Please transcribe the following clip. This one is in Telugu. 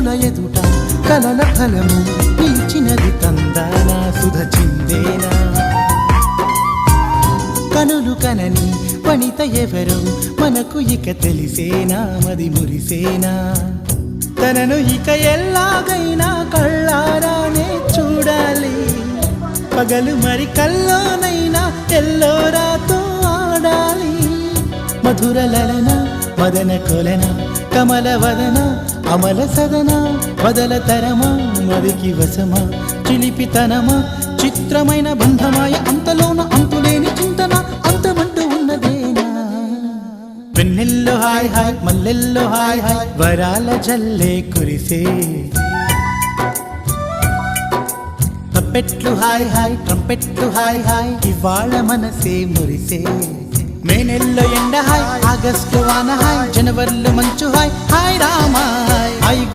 కనుల ఎదుట కలల ఫలము పీల్చినది తందానా సుధ చిందేనా కనులు కనని వనిత ఎవరో మనకు ఇక తెలిసేనా మది మురిసేనా తనను ఇక ఎల్లాగైనా కళ్ళారానే చూడాలి పగలు మరి కల్లోనైనా ఎల్లోరాతో ఆడాలి మధుర లలన మదన కొలన కమల వదన అమల సదన వదల తరమా మదికి వశమా చిలిపితనమా చిత్రమైన బంధమాయ అంతలోన అంతులేని చింతన అంతమంటూ ఉన్నదేనా వెన్నెల్లో హాయ్ హాయ్ మల్లెల్లో హాయ్ హాయ్ వరాల జల్లే కురిసే ట్రంపెట్లు హాయ్ హాయ్ ట్రంపెట్లు హాయ్ హాయ్ ఇవాళ మనసే మురిసే మే నెలలో ఎండ హాయ్ ఆగస్టు వాన హాయ్ జనవరిలో మంచు హాయ్ హాయ్ రామా హాయ్